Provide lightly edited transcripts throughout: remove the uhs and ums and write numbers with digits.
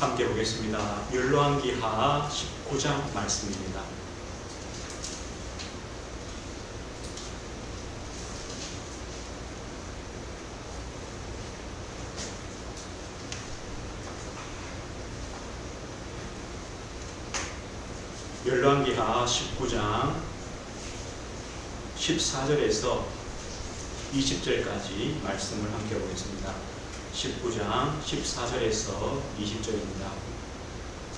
함께 보겠습니다. 열왕기하 19장 말씀입니다. 열왕기하 19장 14절에서 20절까지 말씀을 함께 보겠습니다. 19장 14절에서 20절입니다.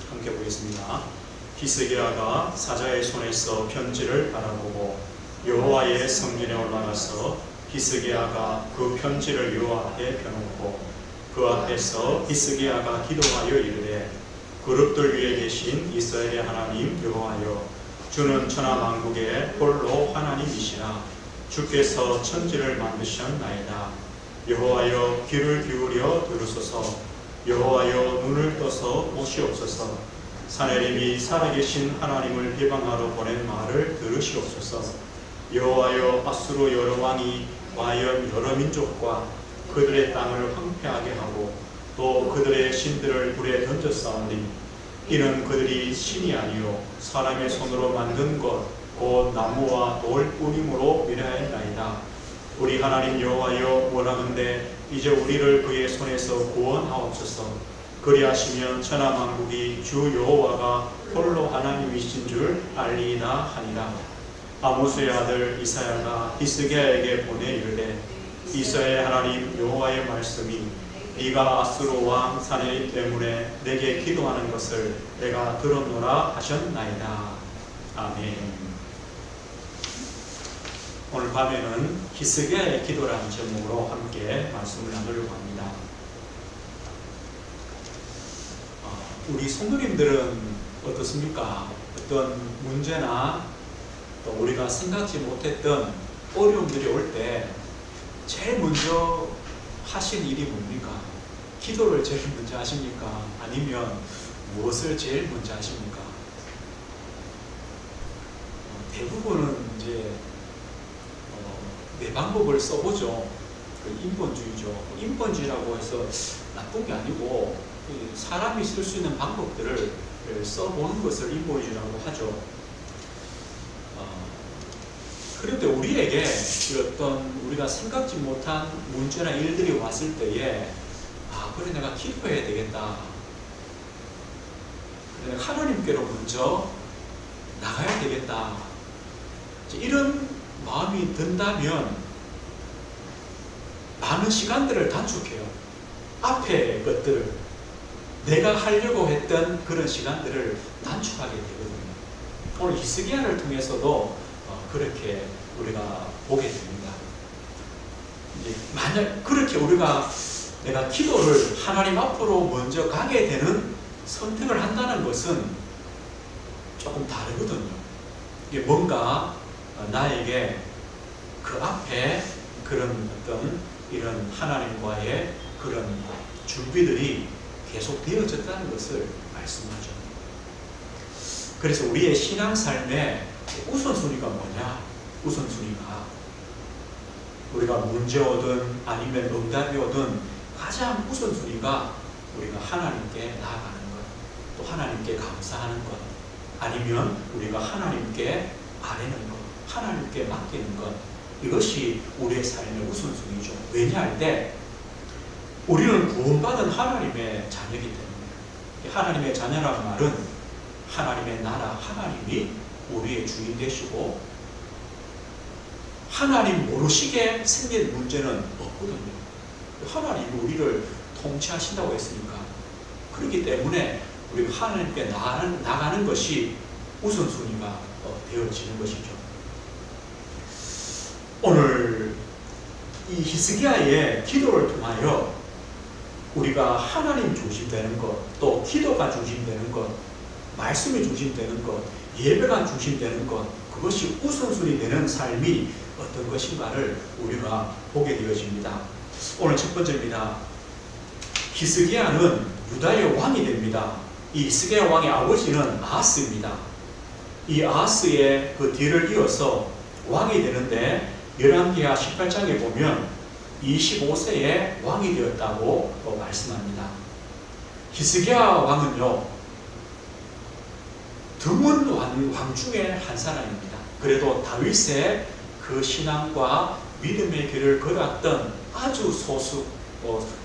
함께 보겠습니다. 히스기야가 사자의 손에서 편지를 바라보고 여호와의 성전에 올라가서 히스기야가 그 편지를 여호와 앞에 펴놓고 그 앞에서 히스기야가 기도하여 이르되 그룹들 위에 계신 이스라엘의 하나님 여호와여, 주는 천하만국의 홀로 하나님이시라. 주께서 천지를 만드셨나이다. 여호와여, 귀를 기울여 들으소서. 여호와여, 눈을 떠서 보시옵소서. 사내림이 살아계신 하나님을 비방하러 보낸 말을 들으시옵소서. 여호와여, 아수르 여러 왕이 과연 여러 민족과 그들의 땅을 황폐하게 하고 또 그들의 신들을 불에 던졌사오니 이는 그들이 신이 아니요 사람의 손으로 만든 것 곧 나무와 돌뿐임으로 미래하였나이다. 우리 하나님 여호와여, 원하건대 이제 우리를 그의 손에서 구원하옵소서. 그리하시면 천하만국이 주 여호와가 홀로 하나님이신 줄 알리이다 하니라. 아모스의 아들 이사야가 히스기야에게 보내 이르되 이스라엘 하나님 여호와의 말씀이 네가 아수르 왕 사내립 때문에 내게 기도하는 것을 내가 들었노라 하셨나이다. 아멘. 오늘 밤에는 히스기야의 기도라는 제목으로 함께 말씀을 나누려고 합니다. 우리 성도님들은 어떻습니까? 어떤 문제나 또 우리가 생각지 못했던 어려움들이 올 때 제일 먼저 하신 일이 뭡니까? 기도를 제일 먼저 하십니까? 아니면 무엇을 제일 먼저 하십니까? 대부분은 이제 내 방법을 써보죠. 인본주의죠. 인본주의라고 해서 나쁜 게 아니고 사람이 쓸 수 있는 방법들을 써보는 것을 인본주의라고 하죠. 그런데 우리에게 어떤 우리가 생각지 못한 문제나 일들이 왔을 때에 그래 내가 기도해야 되겠다. 그래 내가 하나님께로 먼저 나가야 되겠다. 이런 마음이 든다면 많은 시간들을 단축해요. 앞에 것들을 내가 하려고 했던 그런 시간들을 단축하게 되거든요. 오늘 히스기야를 통해서도 그렇게 우리가 보게 됩니다. 이제 만약 그렇게 우리가 내가 기도를 하나님 앞으로 먼저 가게 되는 선택을 한다는 것은 조금 다르거든요. 이게 뭔가 나에게 그 앞에 그런 어떤 이런 하나님과의 그런 준비들이 계속 되어졌다는 것을 말씀하죠. 그래서 우리의 신앙 삶의 우선순위가 뭐냐? 우선순위가 우리가 문제 오든 아니면 응답이 오든 가장 우선순위가 우리가 하나님께 나아가는 것, 또 하나님께 감사하는 것, 아니면 우리가 하나님께 아뢰는 것, 하나님께 맡기는 것, 이것이 우리의 삶의 우선순위죠. 왜냐할 때 우리는 구원받은 하나님의 자녀이기 때문에 하나님의 자녀라는 말은 하나님의 나라, 하나님이 우리의 주인 되시고 하나님 모르시게 생긴 문제는 없거든요. 하나님이 우리를 통치하신다고 했으니까. 그렇기 때문에 우리가 하나님께 나가는 것이 우선순위가 되어지는 것이죠. 오늘 이 히스기야의 기도를 통하여 우리가 하나님 중심되는 것, 또 기도가 중심되는 것, 말씀이 중심되는 것, 예배가 중심되는 것, 그것이 우선순위 되는 삶이 어떤 것인가를 우리가 보게 되어집니다. 오늘 첫 번째입니다. 히스기야는 유다의 왕이 됩니다. 이 히스기야 왕의 아버지는 아하스입니다. 이 아하스의 그 뒤를 이어서 왕이 되는데 열왕기하 18장에 보면 25세에 왕이 되었다고 말씀합니다. 히스기야 왕은요, 드문 왕 중에 한 사람입니다. 그래도 다윗의 그 신앙과 믿음의 길을 걸었던 아주 소수,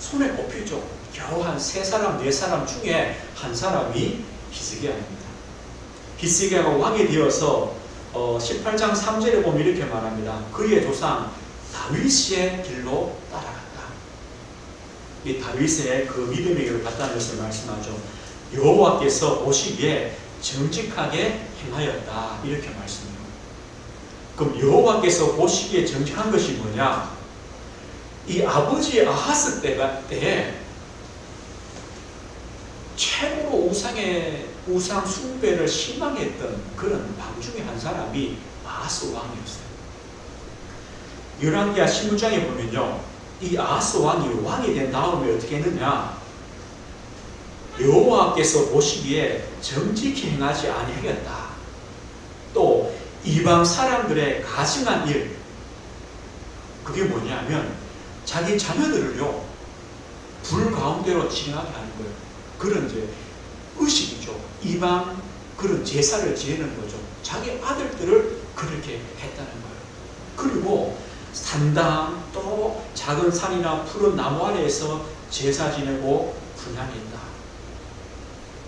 손에 꼽히죠. 겨우 한 3사람, 4사람 중에 한 사람이 히스기야입니다. 히스기야가 왕이 되어서 18장 3절에 보면 이렇게 말합니다. 그의 조상 다윗의 길로 따라갔다. 이 다윗의 그 믿음의 길을 갔다는 것을 말씀하죠. 여호와께서 보시기에 정직하게 행하였다, 이렇게 말씀해요. 그럼 여호와께서 보시기에 정직한 것이 뭐냐? 이 아버지 아하스 때에 최고로 우상 숭배를 실망했던 그런 왕 중에 한 사람이 아하스 왕이었어요. 열왕기하 16장에 보면요, 이 아하스 왕이 된 다음에 어떻게 했느냐? 여호와께서 보시기에 정직히 행하지 아니하였다. 또 이방 사람들의 가증한 일, 그게 뭐냐면 자기 자녀들을요, 불 가운데로 지나게 하는 거예요. 그런 이제 의식이죠. 이방 그런 제사를 지내는 거죠. 자기 아들들을 그렇게 했다는 거예요. 그리고 산당, 또 작은 산이나 푸른 나무 아래에서 제사 지내고 분향했다.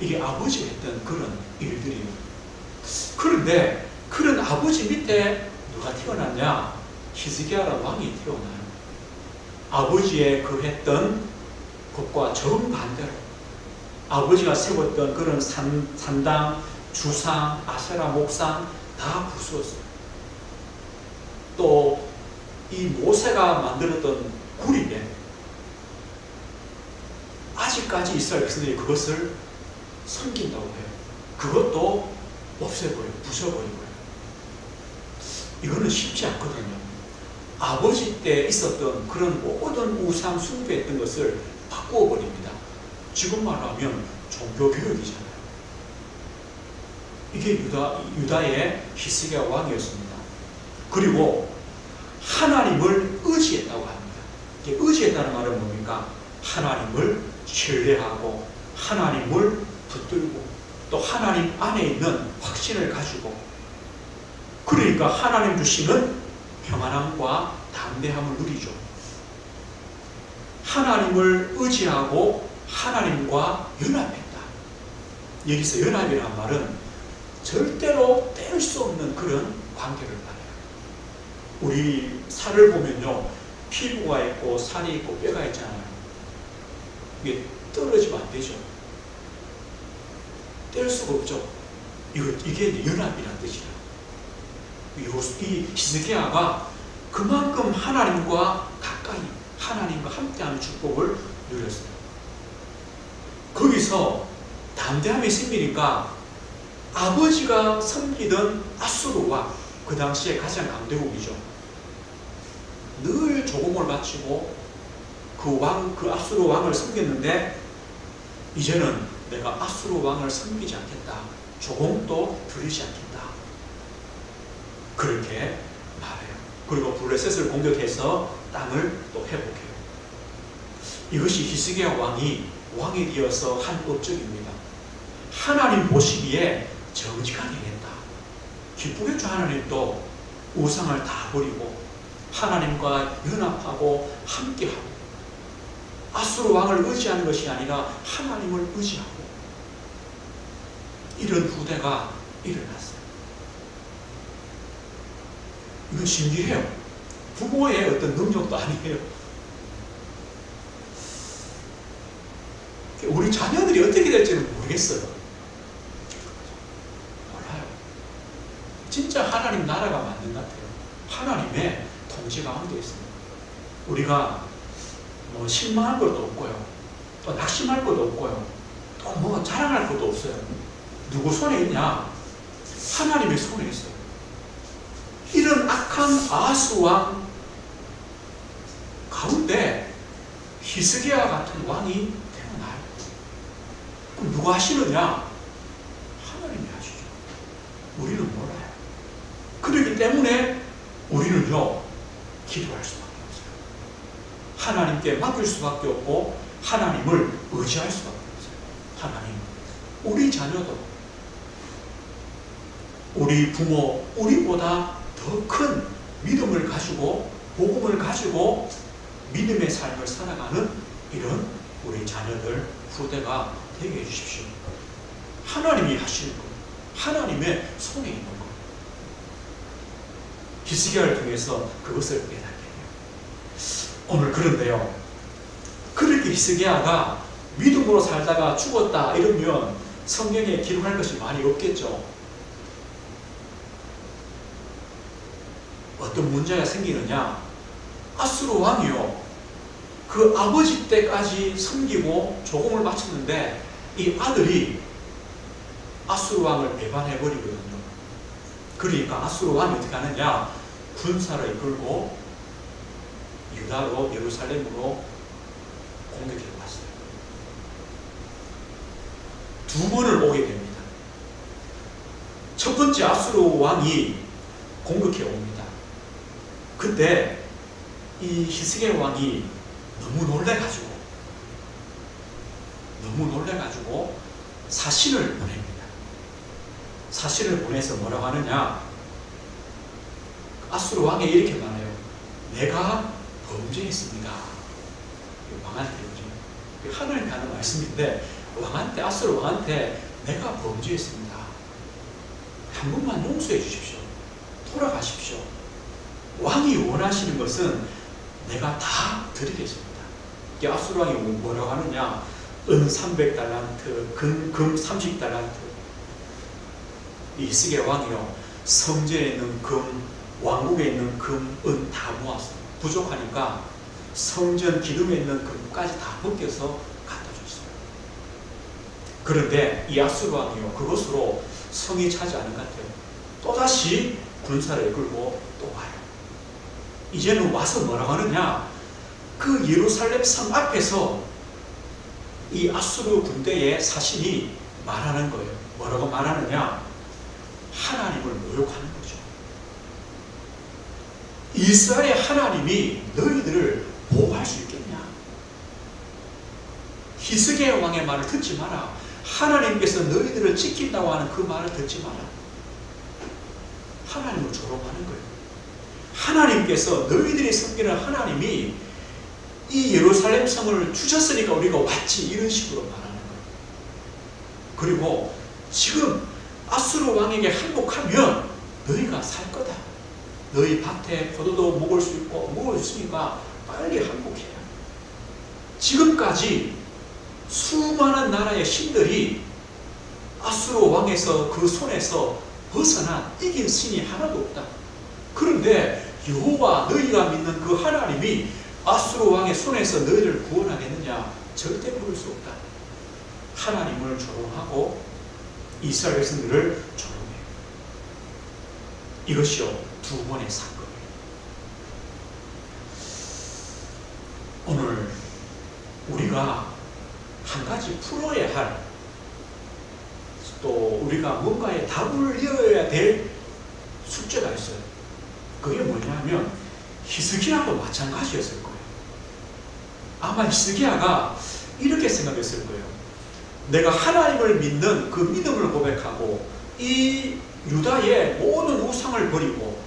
이게 아버지가 했던 그런 일들이에요. 그런데 그런 아버지 밑에 누가 태어났냐? 히스기야라는 왕이 태어나요. 아버지의 그 했던 것과 정반대로 아버지가 세웠던 그런 산당, 주상, 아세라 목상 다 부수었어요. 또 이 모세가 만들었던 구리에 아직까지 이스라엘 백성들이 그것을 섬긴다고 해요. 그것도 없애버려요. 부숴버리고요. 이거는 쉽지 않거든요. 아버지 때 있었던 그런 모든 우상 숭배했던 것을 바꾸어버립니다. 지금 말하면 종교교육이잖아요. 이게 유다의 히스기야 왕이었습니다. 그리고 하나님을 의지했다고 합니다. 이게 의지했다는 말은 뭡니까? 하나님을 신뢰하고 하나님을 붙들고 또 하나님 안에 있는 확신을 가지고, 그러니까 하나님 주시는 평안함과 담대함을 누리죠. 하나님을 의지하고 하나님과 연합했다. 여기서 연합이라는 말은 절대로 뗄 수 없는 그런 관계를 말해요. 우리 살을 보면요, 피부가 있고 살이 있고 뼈가 있잖아요. 이게 떨어지면 안 되죠. 뗄 수가 없죠. 이게 연합이라는 뜻이에요. 이 히스기야가 그만큼 하나님과 가까이, 하나님과 함께하는 축복을 누렸어요. 거기서 담대함이 생기니까 아버지가 섬기던 아수르 왕, 그 당시에 가장 강대국이죠. 늘 조공을 바치고 그 아수르 왕을 섬겼는데, 이제는 내가 아수르 왕을 섬기지 않겠다. 조공도 드리지 않겠다. 그렇게 말해요. 그리고 블레셋을 공격해서 땅을 또 회복해요. 이것이 히스기야 왕이 되어서 한 업적입니다. 하나님 보시기에 정직하게 했다. 기쁘겠죠. 하나님도 우상을 다 버리고 하나님과 연합하고 함께하고, 아수르 왕을 의지하는 것이 아니라 하나님을 의지하고, 이런 후대가 일어났어요. 이건 신기해요. 부모의 어떤 능력도 아니에요. 우리 자녀들이 어떻게 될지는 모르겠어요. 몰라요. 진짜 하나님 나라가 맞는 것 같아요. 하나님의 통치 가운데 있습니다. 우리가 뭐 실망할 것도 없고요, 또 낙심할 것도 없고요, 또 뭐 자랑할 것도 없어요. 누구 손에 있냐? 하나님의 손에 있어요. 이런 악한 아하스 왕 가운데 히스기야 같은 왕이 태어나요. 그럼 누가 하시느냐? 하나님이 하시죠. 우리는 몰라요. 그렇기 때문에 우리는요, 기도할 수밖에 없어요. 하나님께 맡길 수밖에 없고 하나님을 의지할 수밖에 없어요. 하나님, 우리 자녀도, 우리 부모, 우리보다 더 큰 믿음을 가지고 복음을 가지고 믿음의 삶을 살아가는 이런 우리 자녀들, 후대가 되게 해주십시오. 하나님이 하시는 것, 하나님의 손에 있는 것, 히스기야를 통해서 그것을 깨닫게 해요. 오늘 그런데요, 그렇게 히스기야가 믿음으로 살다가 죽었다 이러면 성경에 기록할 것이 많이 없겠죠. 어떤 문제가 생기느냐, 아수르 왕이요, 그 아버지 때까지 섬기고 조공을 바쳤는데 이 아들이 아수르 왕을 배반해버리거든요. 그러니까 아수르 왕이 어떻게 하느냐, 군사를 이끌고 유다로, 예루살렘으로 공격해 왔어요. 두 번을 오게 됩니다. 첫 번째 아수르 왕이 공격해 옵니다. 그때 이 히스기야 왕이 너무 놀래가지고 사신을 보냅니다. 사신을 보내서 뭐라고 하느냐, 아수르 왕에 이렇게 말해요. 내가 범죄했습니다. 왕한테 하늘이 하는 말씀인데, 왕한테, 아수르 왕한테 내가 범죄했습니다. 한 번만 용서해 주십시오. 돌아가십시오. 왕이 원하시는 것은 내가 다 드리겠습니다. 아수르 왕이 뭐라고 하느냐, 은 300달란트, 금 30달란트. 이 히스기야 왕이요, 성전에 있는 금, 왕국에 있는 금, 은 다 모았어요. 부족하니까 성전 기둥에 있는 금까지 다 벗겨서 갖다 줬어요. 그런데 이 아수르 왕이요, 그것으로 성이 차지 않은 것 같아요. 또다시 군사를 이끌고 또 와요. 이제는 와서 뭐라고 하느냐, 그 예루살렘 성 앞에서 이 아수르 군대의 사신이 말하는 거예요. 뭐라고 말하느냐, 하나님을 모욕하는 거죠. 이스라엘의 하나님이 너희들을 보호할 수 있겠냐? 히스기야 왕의 말을 듣지 마라. 하나님께서 너희들을 지킨다고 하는 그 말을 듣지 마라. 하나님을 조롱하는 거예요. 하나님께서, 너희들이 섬기는 하나님이 이 예루살렘 성을 주셨으니까 우리가 왔지, 이런 식으로 말하는 거예요. 그리고 지금 아수르 왕에게 항복하면 너희가 살 거다. 너희 밭에 포도도 먹을 수 있고 먹을 수 있으니까 빨리 항복해라. 지금까지 수많은 나라의 신들이 아수르 왕에서 그 손에서 벗어나 이긴 신이 하나도 없다. 그런데 여호와, 너희가 믿는 그 하나님이 아수르 왕의 손에서 너희를 구원하겠느냐? 절대 그럴 수 없다. 하나님을 조롱하고 이스라엘 백성들을 조롱해요. 이것이요, 두 번의 사건이에요. 오늘 우리가 한 가지 풀어야 할, 또 우리가 뭔가에 답을 이어야 될 숙제가 있어요. 그게 뭐냐면 히스기야도 마찬가지였을 거예요. 아마 히스기야가 이렇게 생각했을 거예요. 내가 하나님을 믿는 그 믿음을 고백하고 이 유다의 모든 우상을 버리고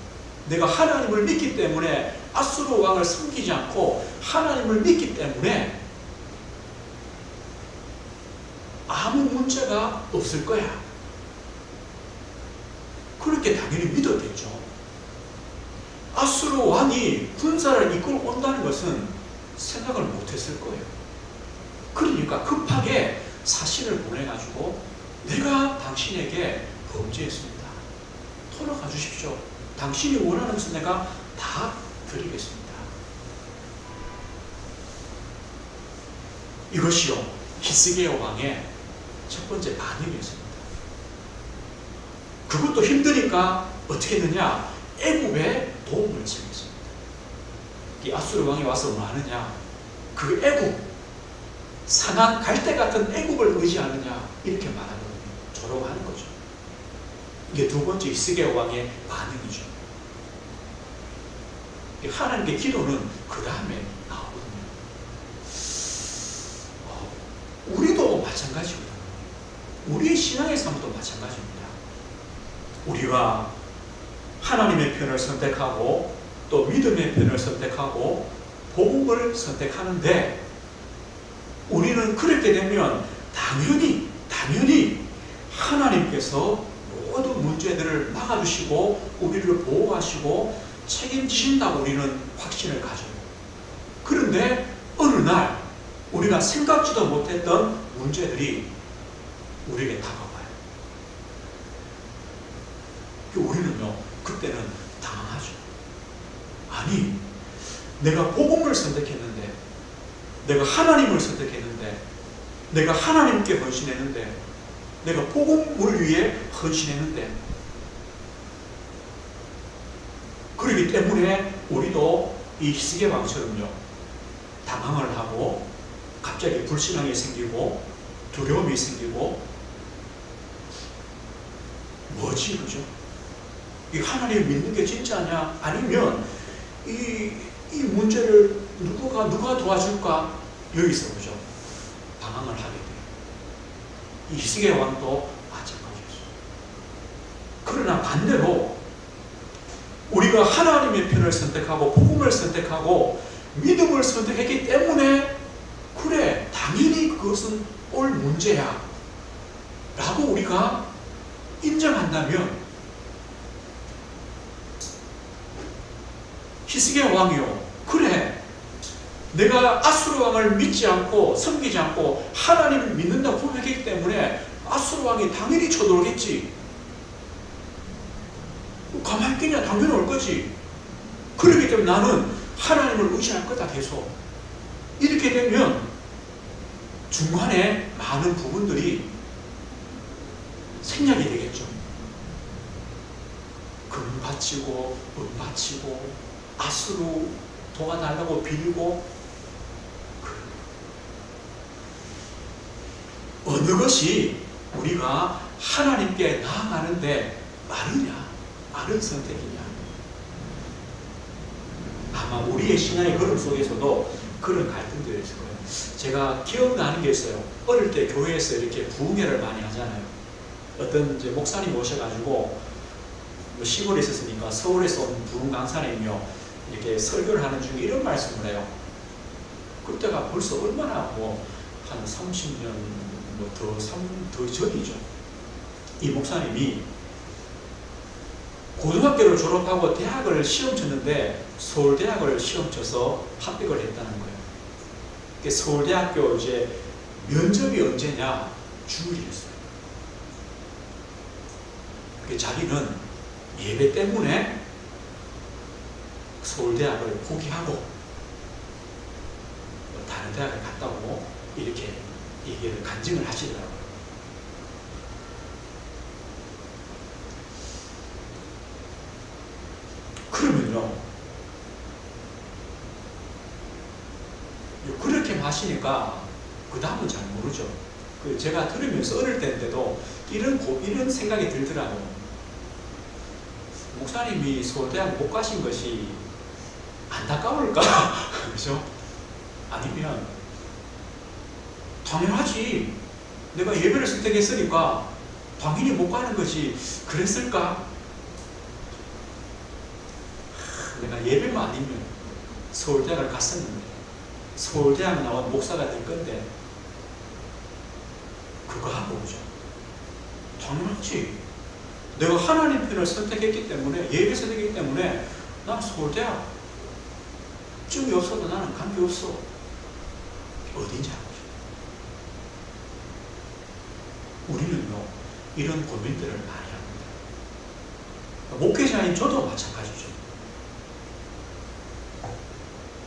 내가 하나님을 믿기 때문에 아수르 왕을 섬기지 않고 하나님을 믿기 때문에 아무 문제가 없을 거야. 그렇게 당연히 믿었겠죠. 아수르 왕이 군사를 이끌고 온다는 것은 생각을 못했을 거예요. 그러니까 급하게 사신을 보내가지고 내가 당신에게 범죄했습니다. 돌아가 주십시오. 당신이 원하는 것은 내가 다 드리겠습니다. 이것이요, 히스기야 왕의 첫 번째 반응이었습니다. 그것도 힘드니까 어떻게 했느냐, 애굽에 도움을 청했습니다. 이 아수르 왕이 와서 뭐 하느냐, 그 애굽, 상한 갈대 같은 애굽을 의지하느냐, 이렇게 말하거든요. 조롱하는 거죠. 이게 두 번째 히스기야 왕의 반응이죠. 하나님께 기도는 그 다음에 나오거든요. 우리도 마찬가지거든요. 우리의 신앙의 삶도 마찬가지입니다. 우리가 하나님의 편을 선택하고 또 믿음의 편을 선택하고 복음을 선택하는데 우리는 그렇게 되면 당연히 하나님께서 모든 문제들을 막아주시고 우리를 보호하시고 책임지신다고 우리는 확신을 가져요. 그런데 어느 날 우리가 생각지도 못했던 문제들이 우리에게 다가와요. 우리는요, 그때는 당황하죠. 아니, 내가 복음을 선택했는데, 내가 하나님을 선택했는데, 내가 하나님께 헌신했는데, 내가 복음을 위해 헌신했는데, 그렇기 때문에 우리도 이 히스기야 왕처럼요, 당황을 하고 갑자기 불신앙이 생기고 두려움이 생기고 뭐지 그죠? 이 하나님을 믿는 게 진짜냐? 아니면 이 문제를 누가 도와줄까? 여기서 그죠? 방황을 하게 돼요. 이 히스기야 왕도 마찬가지였어요. 그러나 반대로 우리가 하나님의 편을 선택하고 복음을 선택하고 믿음을 선택했기 때문에 그래, 당연히 그것은 올 문제야 라고 우리가 인정한다면 히스기야 왕이요, 그래, 내가 아수르 왕을 믿지 않고 섬기지 않고 하나님을 믿는다고 고백했기 때문에 아수르 왕이 당연히 쳐들어오겠지. 가만히 있겠냐? 당연히 올 거지. 그렇기 때문에 나는 하나님을 의지할 거다 계속. 이렇게 되면 중간에 많은 부분들이 생략이 되겠죠. 금 바치고 은 바치고 아수르 도와달라고 빌고, 어느 것이 우리가 하나님께 나아가는데 마른 선택이냐. 아마 우리의 신앙의 걸음 속에서도 그런 갈등들이 있을 거예요. 제가 기억나는 게 있어요. 어릴 때 교회에서 이렇게 부흥회를 많이 하잖아요. 어떤 이제 목사님 오셔가지고 시골에 있었으니까 서울에서 온 부흥 강사님이요, 이렇게 설교를 하는 중에 이런 말씀을 해요. 그때가 벌써 얼마나 한 30년 더 전이죠. 이 목사님이 고등학교를 졸업하고 대학을 시험 쳤는데 서울대학을 시험 쳐서 합격을 했다는 거예요. 서울대학교 이제 면접이 언제냐? 주일이었어요. 자기는 예배 때문에 서울대학을 포기하고 다른 대학을 갔다고 이렇게 얘기를 간증을 하시더라고요. 그러면요, 그렇게 마시니까 그 다음은 잘 모르죠. 제가 들으면서 어릴 때인데도 이런 생각이 들더라고요. 목사님이 서울대학 못 가신 것이 안타까울까? 그죠? 아니면 당연하지, 내가 예배를 선택했으니까 당연히 못 가는 것이 그랬을까? 내가 예배만 아니면 서울대학을 갔었는데, 서울대학 나온 목사가 될 건데 그거 하고 오죠. 당연하지, 내가 하나님 편을 선택했기 때문에, 예배 선택했기 때문에 난 서울대학 증이 없어도 나는 관계없어. 어딘지 알고 싶어. 우리는요, 이런 고민들을 많이 합니다. 목회자인 저도 마찬가지죠.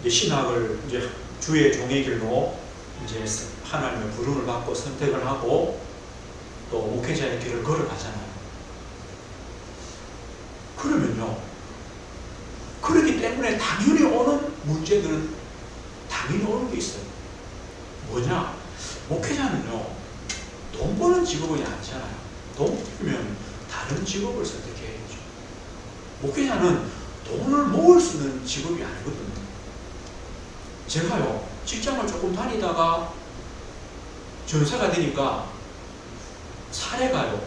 이제 신학을 이제 주의 종의 길로 이제 하나님의 부름을 받고 선택을 하고 또 목회자의 길을 걸어가잖아요. 그러면요, 그렇기 때문에 당연히 오는 문제들은 당연히 오는 게 있어요. 뭐냐? 목회자는요, 돈 버는 직업이 아니잖아요. 돈 벌면 다른 직업을 선택해야죠. 목회자는 돈을 모을 수 있는 직업이 아니거든요. 제가요, 직장을 조금 다니다가 전사가 되니까 사례가요.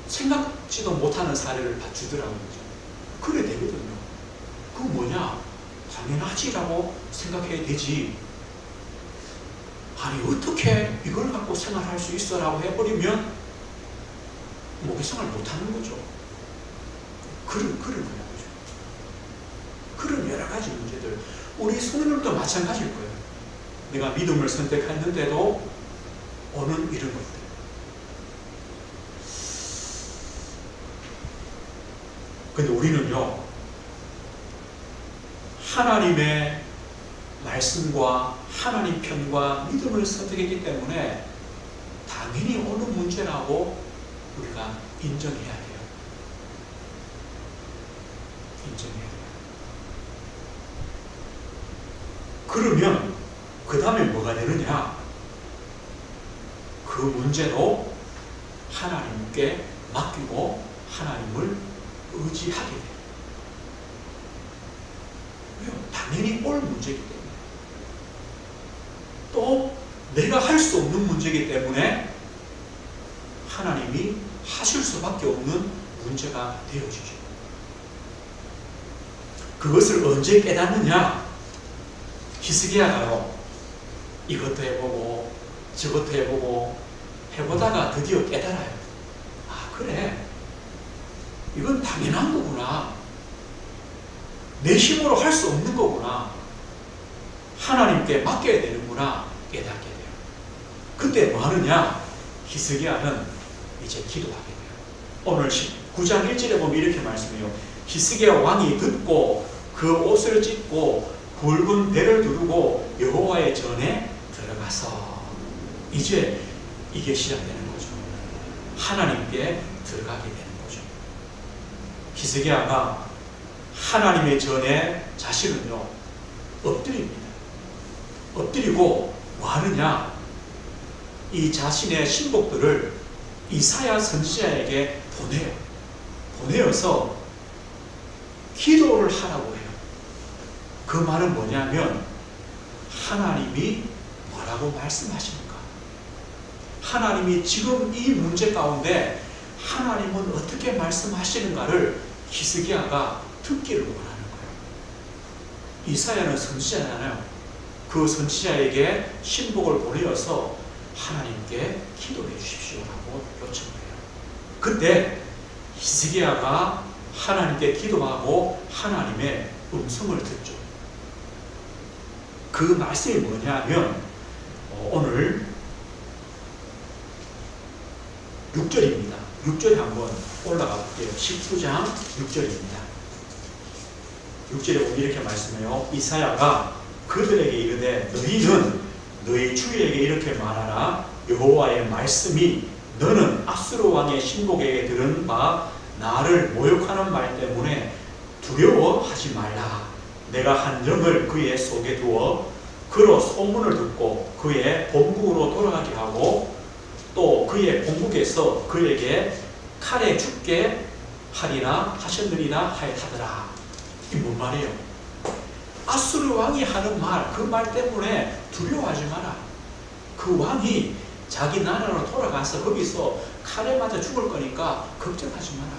생각지도 못하는 사례를 주더라고요. 그래 되거든요. 그 뭐냐? 당연하지라고 생각해야 되지. 아니 어떻게 이걸 갖고 생활할 수 있어? 라고 해버리면 목회생활 못하는 거죠. 그런 거예요. 그런 여러 가지 문제들. 우리 성도들도 마찬가지일 거예요. 내가 믿음을 선택했는데도 오는 이런 것들. 근데 우리는요, 하나님의 말씀과 하나님 편과 믿음을 선택했기 때문에 당연히 어느 문제라고 우리가 인정해야 돼요. 인정해야 돼요. 그러면 그 다음에 뭐가 되느냐? 그 문제도 하나님께 맡기고 하나님을 의지하게 돼요. 왜요? 당연히 올 문제이기 때문에. 또 내가 할 수 없는 문제이기 때문에 하나님이 하실 수밖에 없는 문제가 되어지죠. 그것을 언제 깨닫느냐? 히스기야가요, 이것도 해보고 저것도 해보고 해보다가 드디어 깨달아요. 아, 그래, 이건 당연한 거구나. 내 힘으로 할 수 없는 거구나. 하나님께 맡겨야 되는구나. 깨닫게 돼요. 그때 뭐 하느냐? 히스기야는 이제 기도하게 돼요. 오늘 9장 1절에 보면 이렇게 말씀해요. 히스기야 왕이 듣고 그 옷을 찢고 굵은 배를 두르고 여호와의 전에 들어가서, 이제 이게 시작되는 거죠. 하나님께 들어가게 되는 거죠. 히스기야가 하나님의 전에 자신은요 엎드립니다. 엎드리고 뭐 하느냐? 이 자신의 신복들을 이사야 선지자에게 보내요. 보내어서 기도를 하라고 해요. 그 말은 뭐냐면 하나님이 뭐라고 말씀하시는가? 하나님이 지금 이 문제 가운데 하나님은 어떻게 말씀하시는가를 히스기야가 듣기를 원하는 거예요. 이사야는 선지자잖아요. 그 선지자에게 신복을 보내어서 하나님께 기도해 주십시오라고 요청해요. 그때 히스기야가 하나님께 기도하고 하나님의 음성을 듣죠. 그 말씀이 뭐냐면 오늘 6절입니다. 6절에 한번 올라가 볼게요. 19장 6절입니다. 6절에 보면 이렇게 말씀해요. 이사야가 그들에게 이르되 너희는 너희 주에게 이렇게 말하라. 여호와의 말씀이 너는 아수르 왕의 신복에게 들은 바 나를 모욕하는 말 때문에 두려워하지 말라. 내가 한 영을 그의 속에 두어 그로 소문을 듣고 그의 본국으로 돌아가게 하고 또 그의 본국에서 그에게 칼에 죽게 하리라 하셨느니라 하였다더라. 이게 뭔 말이에요? 아수르 왕이 하는 말, 그 말 때문에 두려워하지 마라. 그 왕이 자기 나라로 돌아가서 거기서 칼에 맞아 죽을 거니까 걱정하지 마라.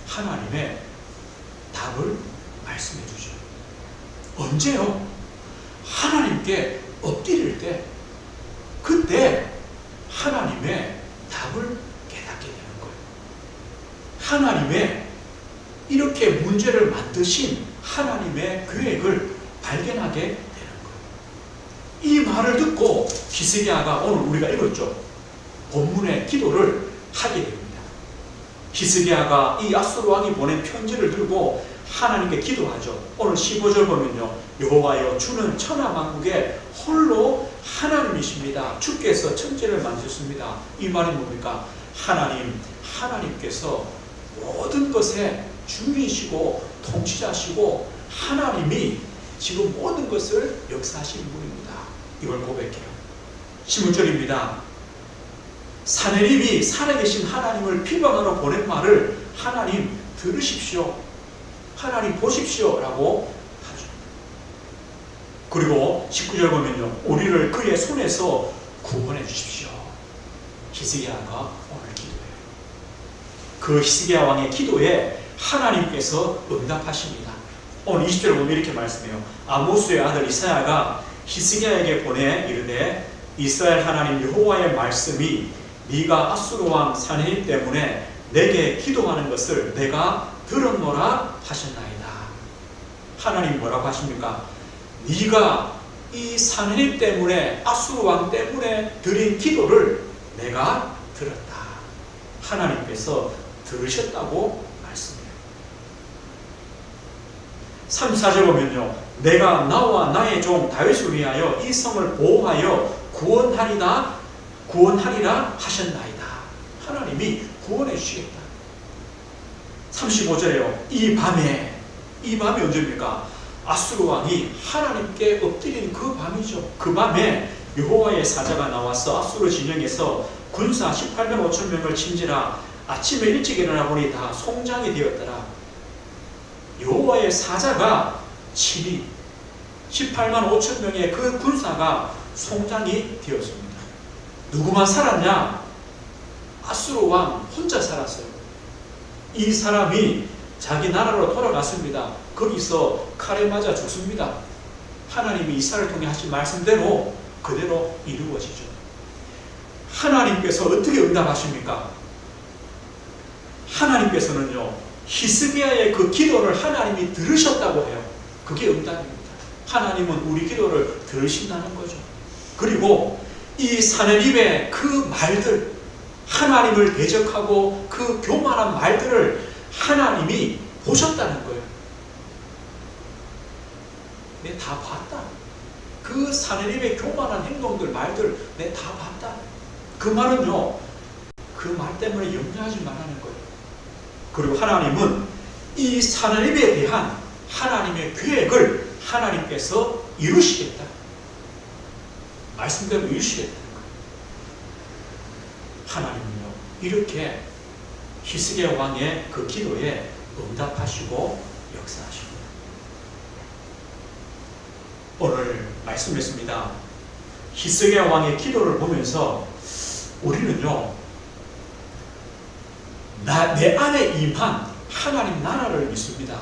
하나님의 답을 말씀해 주죠. 언제요? 하나님께 엎드릴 때, 그때 하나님의 답을 깨닫게 되는 거예요. 하나님의 이렇게 문제를 만드신 하나님의 계획을 발견하게 되는 거예요. 이 말을 듣고 히스기야가 오늘 우리가 읽었죠. 본문의 기도를 하게 됩니다. 히스기야가 이 아수르 왕이 보낸 편지를 들고 하나님께 기도하죠. 오늘 15절 보면요. 여호와여 주는 천하만국의 홀로 하나님이십니다. 주께서 천지를 만드셨습니다. 이 말이 뭡니까? 하나님께서 모든 것의 주인이시고 통치자시고 하나님이 지금 모든 것을 역사하시는 분입니다. 이걸 고백해요. 16절입니다. 사내림이 살아계신 하나님을 비방하러 보낸 말을 하나님 들으십시오. 하나님 보십시오 라고 하죠. 그리고 19절 보면요. 우리를 그의 손에서 구원해 주십시오. 히스기야가 오늘 기도해요. 그 히스기야 왕의 기도에 하나님께서 응답하십니다. 오늘 20절을 보면 이렇게 말씀해요. 아모스의 아들 이사야가 히스기야에게 보내 이르되 이스라엘 하나님 여호와의 말씀이 네가 아수르 왕 산헤립 때문에 내게 기도하는 것을 내가 들었노라 하셨나이다. 하나님 뭐라고 하십니까? 네가 이 산헤립 때문에 아수르 왕 때문에 드린 기도를 내가 들었다. 하나님께서 들으셨다고 말씀해요. 34절 보면요, 내가 나와 나의 종 다윗을 위하여 이 성을 보호하여 구원하리라 하셨나이다. 하나님이 구원해 주시겠다. 35절에요. 이 밤이 언제입니까? 아수르 왕이 하나님께 엎드린 그 밤이죠. 그 밤에 여호와의 사자가 나와서 아수르 진영에서 군사 18만 5천 명을 친지라 아침에 일찍 일어나 보니 다 송장이 되었더라. 여호와의 사자가 친히 18만 5천 명의 그 군사가 송장이 되었습니다. 누구만 살았냐? 아수르 왕 혼자 살았어요. 이 사람이 자기 나라로 돌아갔습니다. 거기서 칼에 맞아 죽습니다. 하나님이 이사를 통해 하신 말씀대로 그대로 이루어지죠. 하나님께서 어떻게 응답하십니까? 하나님께서는요, 히스기야의 그 기도를 하나님이 들으셨다고 해요. 그게 응답입니다. 하나님은 우리 기도를 들으신다는 거죠. 그리고 이 산헤립의 그 말들, 하나님을 대적하고 그 교만한 말들을 하나님이 보셨다는 거예요. 내 다 봤다. 그 산헤립의 교만한 행동들, 말들 내 다 봤다. 그 말은요, 그 말 때문에 염려하지 말라는 거예요. 그리고 하나님은 이 산헤립에 대한 하나님의 계획을 하나님께서 이루시겠다. 말씀대로 이루시겠다는 거예요. 하나님은요, 이렇게 히스기야 왕의 그 기도에 응답하시고 역사하십니다. 오늘 말씀했습니다. 히스기야 왕의 기도를 보면서 우리는요, 내 안에 임한 하나님 나라를 믿습니다.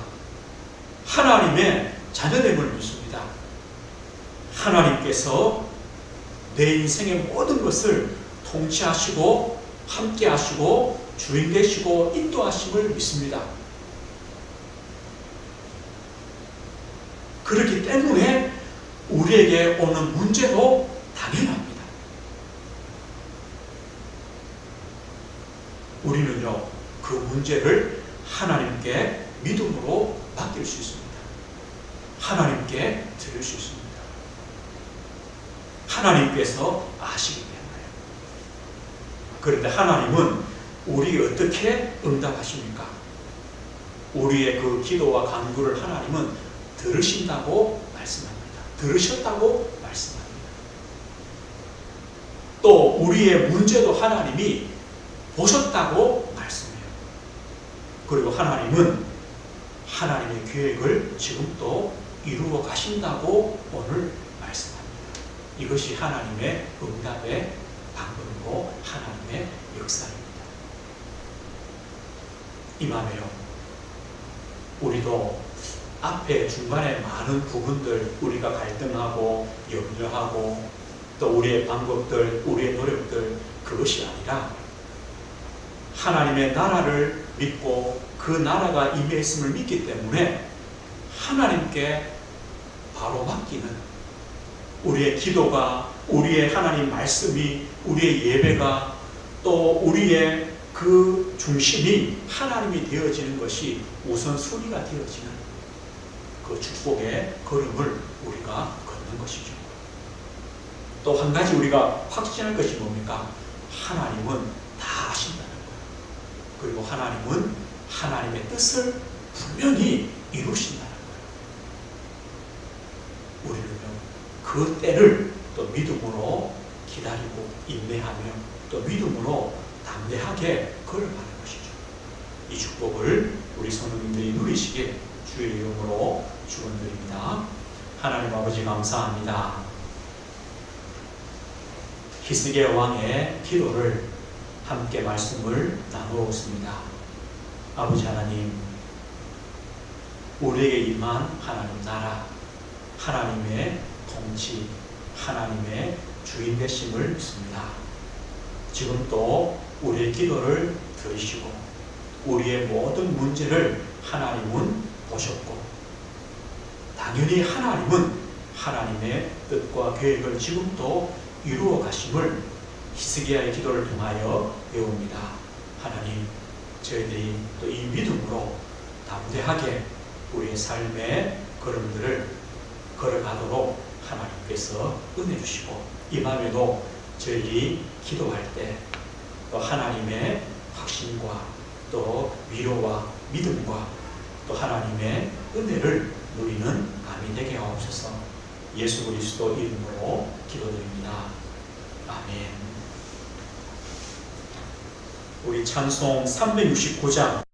하나님의 자녀됨을 믿습니다. 하나님께서 내 인생의 모든 것을 통치하시고 함께 하시고 주인 되시고 인도하심을 믿습니다. 그렇기 때문에 우리에게 오는 문제도 당연합니다. 우리는요, 그 문제를 하나님께 믿음으로 맡길 수 있습니다. 하나님께 드릴 수 있습니다. 하나님께서 아시기 때문에. 그런데 하나님은 우리 어떻게 응답하십니까? 우리의 그 기도와 간구를 하나님은 들으신다고 말씀합니다. 들으셨다고 말씀합니다. 또 우리의 문제도 하나님이 보셨다고 말씀해요. 그리고 하나님은 하나님의 계획을 지금도 이루어 가신다고 오늘 말씀합니다. 이것이 하나님의 응답의 방법이고 하나님의 역사입니다. 이맘에요, 우리도 앞에 중간에 많은 부분들 우리가 갈등하고 염려하고 또 우리의 방법들, 우리의 노력들, 그것이 아니라 하나님의 나라를 믿고 그 나라가 임했음을 믿기 때문에 하나님께 바로 맡기는 우리의 기도가, 우리의 하나님 말씀이, 우리의 예배가, 또 우리의 그 중심이 하나님이 되어지는 것이 우선순위가 되어지는 그 축복의 걸음을 우리가 걷는 것이죠. 또 한 가지 우리가 확신할 것이 뭡니까? 하나님은 다 아신다는 거예요. 그리고 하나님은 하나님의 뜻을 분명히 이루신다는 거예요. 우리는요, 그 때를 또 믿음으로 기다리고 인내하며 또 믿음으로 담대하게 걸어가는 것이죠. 이 축복을 우리 성도님들이 누리시길 주의 이름으로 축원드립니다. 하나님 아버지 감사합니다. 히스기야 왕의 기도를 함께 말씀을 나누었습니다. 아버지 하나님, 우리에게 임한 하나님 나라, 하나님의 통치, 하나님의 주인 되심을 믿습니다. 지금 또 우리의 기도를 들으시고 우리의 모든 문제를 하나님은 보셨고 당연히 하나님은 하나님의 뜻과 계획을 지금도 이루어 가심을 히스기야의 기도를 통하여 배웁니다. 하나님, 저희들이 또 이 믿음으로 담대하게 우리의 삶의 걸음들을 걸어가도록 하나님께서 은혜 주시고 이 밤에도 저희들이 기도할 때 또 하나님의 확신과 또 위로와 믿음과 또 하나님의 은혜를 누리는 밤이 되게 하옵소서. 예수 그리스도 이름으로 기도드립니다. 아멘. 우리 찬송 369장